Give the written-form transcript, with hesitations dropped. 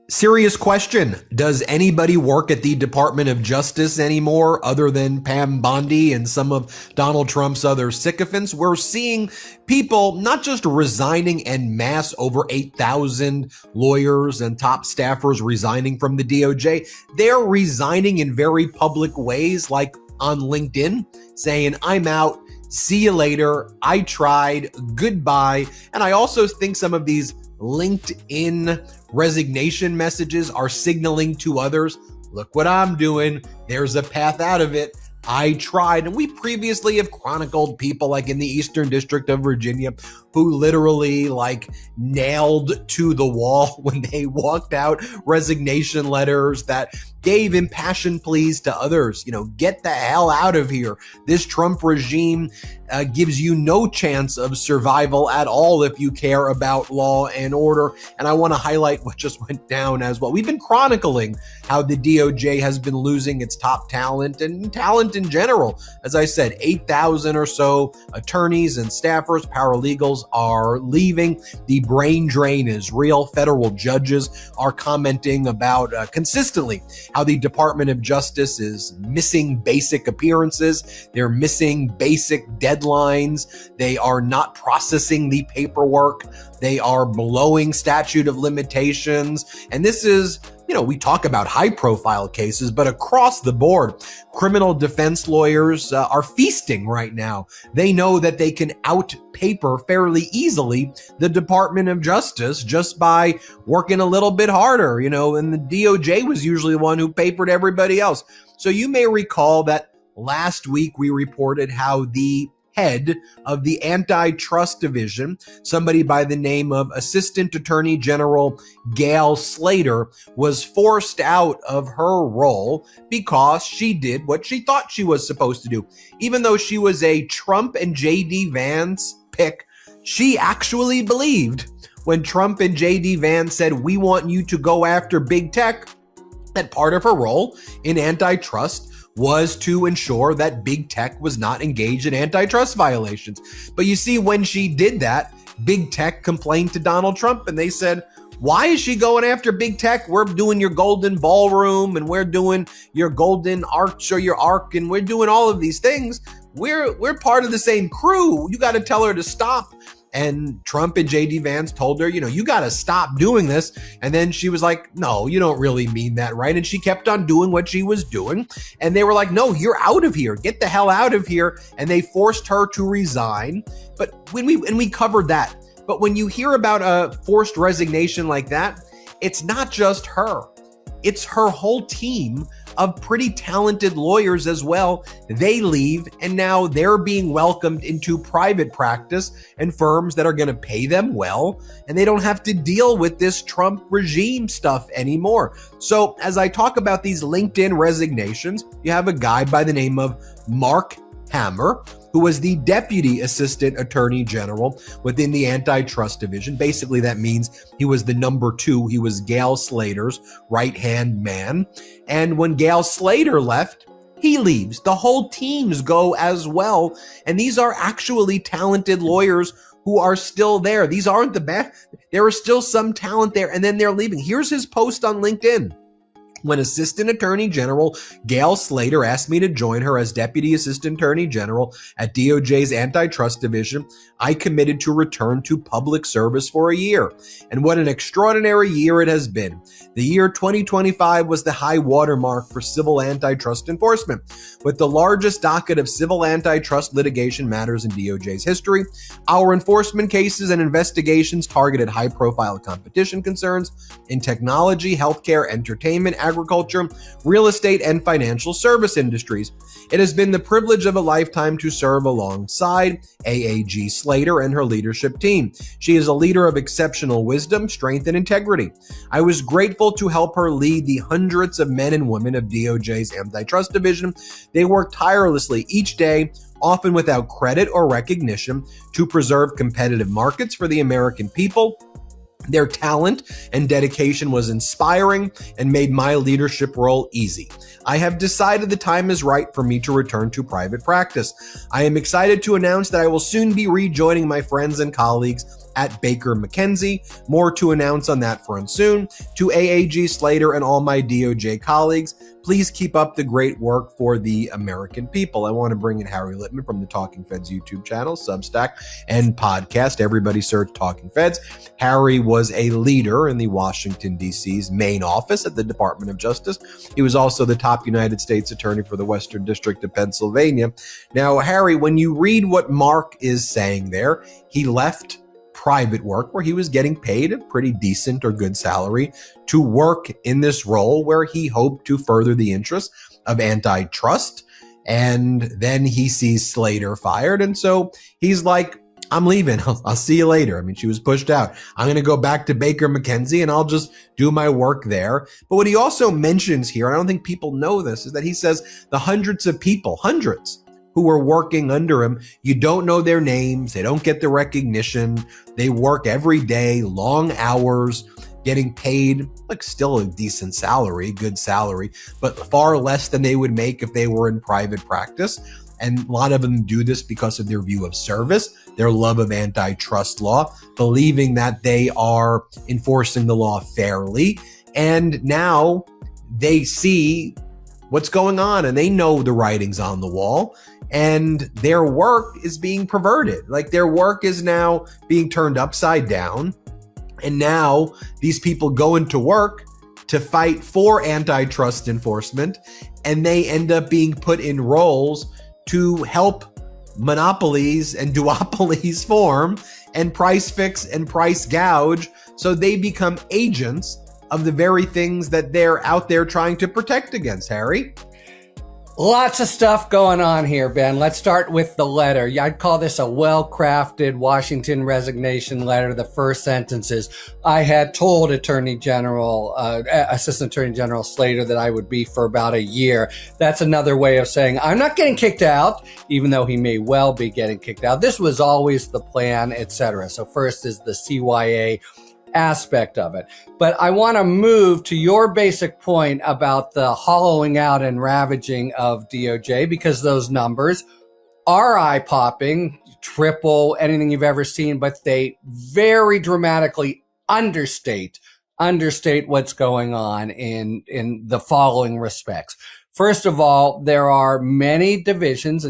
Serious question. Does anybody work at the Department of Justice anymore other than Pam Bondi and some of Donald Trump's other sycophants? We're seeing people not just resigning en masse, over 8,000 lawyers and top staffers resigning from the DOJ. They're resigning in very public ways, like on LinkedIn, saying, I'm out. See you later. I tried. Goodbye. And I also think some of these LinkedIn resignation messages are signaling to others, look what I'm doing. There's a path out of it. I tried. And we previously have chronicled people like in the Eastern District of Virginia who literally nailed to the wall when they walked out resignation letters that gave impassioned pleas to others. Get the hell out of here. This Trump regime gives you no chance of survival at all if you care about law and order. And I want to highlight what just went down as well. We've been chronicling how the DOJ has been losing its top talent and talent in general. As I said, 8,000 or so attorneys and staffers, paralegals are leaving. The brain drain is real. Federal judges are commenting about consistently how the Department of Justice is missing basic appearances. They're missing basic deadlines. They are not processing the paperwork. They are blowing statute of limitations. And this is, we talk about high profile cases, but across the board, criminal defense lawyers are feasting right now. They know that they can out-paper fairly easily the Department of Justice just by working a little bit harder, and the DOJ was usually the one who papered everybody else. So you may recall that last week we reported how the head of the antitrust division, somebody by the name of Assistant Attorney General Gail Slater, was forced out of her role because she did what she thought she was supposed to do. Even though she was a Trump and J.D. Vance pick, she actually believed when Trump and J.D. Vance said, we want you to go after big tech, that part of her role in antitrust was to ensure that big tech was not engaged in antitrust violations. But you see, when she did that, big tech complained to Donald Trump and they said, why is she going after big tech? We're doing your golden ballroom and we're doing your golden arch or your arc and we're doing all of these things. We're part of the same crew. You got to tell her to stop. And Trump and J.D. Vance told her, you got to stop doing this. And then she was like, no, you don't really mean that, right? And she kept on doing what she was doing. And they were like, no, you're out of here. Get the hell out of here. And they forced her to resign. But we covered that. But when you hear about a forced resignation like that, it's not just her. It's her whole team of pretty talented lawyers as well. They leave and now they're being welcomed into private practice and firms that are going to pay them well, and they don't have to deal with this Trump regime stuff anymore. So as I talk about these LinkedIn resignations, you have a guy by the name of Mark Hammer, who was the Deputy Assistant Attorney General within the Antitrust Division. Basically, that means he was the number two. He was Gail Slater's right-hand man. And when Gail Slater left, he leaves. The whole teams go as well. And these are actually talented lawyers who are still there. These aren't the best. There is still some talent there, and then they're leaving. Here's his post on LinkedIn. When Assistant Attorney General Gail Slater asked me to join her as Deputy Assistant Attorney General at DOJ's Antitrust Division, I committed to return to public service for a year. And what an extraordinary year it has been. The year 2025 was the high watermark for civil antitrust enforcement, with the largest docket of civil antitrust litigation matters in DOJ's history. Our enforcement cases and investigations targeted high-profile competition concerns in technology, healthcare, entertainment, agriculture, real estate, and financial service industries. It has been the privilege of a lifetime to serve alongside AAG Slater and her leadership team. She is a leader of exceptional wisdom, strength, and integrity. I was grateful to help her lead the hundreds of men and women of DOJ's Antitrust Division. They work tirelessly each day, often without credit or recognition, to preserve competitive markets for the American people. Their talent and dedication was inspiring and made my leadership role easy. I have decided the time is right for me to return to private practice. I am excited to announce that I will soon be rejoining my friends and colleagues at Baker McKenzie. More to announce on that front soon. To AAG Slater and all my DOJ colleagues, please keep up the great work for the American people. I want to bring in Harry Litman from the Talking Feds YouTube channel, Substack, and podcast. Everybody search Talking Feds. Harry was a leader in the Washington, D.C.'s main office at the Department of Justice. He was also the top United States attorney for the Western District of Pennsylvania. Now, Harry, when you read what Mark is saying there, he left private work where he was getting paid a pretty decent or good salary to work in this role where he hoped to further the interests of antitrust. And then he sees Slater fired. And so he's like, I'm leaving. I'll see you later. I mean, she was pushed out. I'm going to go back to Baker McKenzie and I'll just do my work there. But what he also mentions here, and I don't think people know this, is that he says the hundreds of people, hundreds, who were working under him, you don't know their names. They don't get the recognition. They work every day, long hours, getting paid, like still a decent salary, good salary, but far less than they would make if they were in private practice. And a lot of them do this because of their view of service, their love of antitrust law, believing that they are enforcing the law fairly. And now they see what's going on and they know the writing's on the wall. And their work is being perverted. Like their work is now being turned upside down. And now these people go into work to fight for antitrust enforcement, and they end up being put in roles to help monopolies and duopolies form and price fix and price gouge. So they become agents of the very things that they're out there trying to protect against, Harry. Lots of stuff going on here, Ben. Let's start with the letter. I'd call this a well-crafted Washington resignation letter. The first sentence is, I had told Assistant Attorney General Slater that I would be for about a year. That's another way of saying I'm not getting kicked out, even though he may well be getting kicked out. This was always the plan, etc. So first is the CYA aspect of it. But I want to move to your basic point about the hollowing out and ravaging of DOJ, because those numbers are eye-popping, triple anything you've ever seen, but they very dramatically understate what's going on in the following respects. First of all, there are many divisions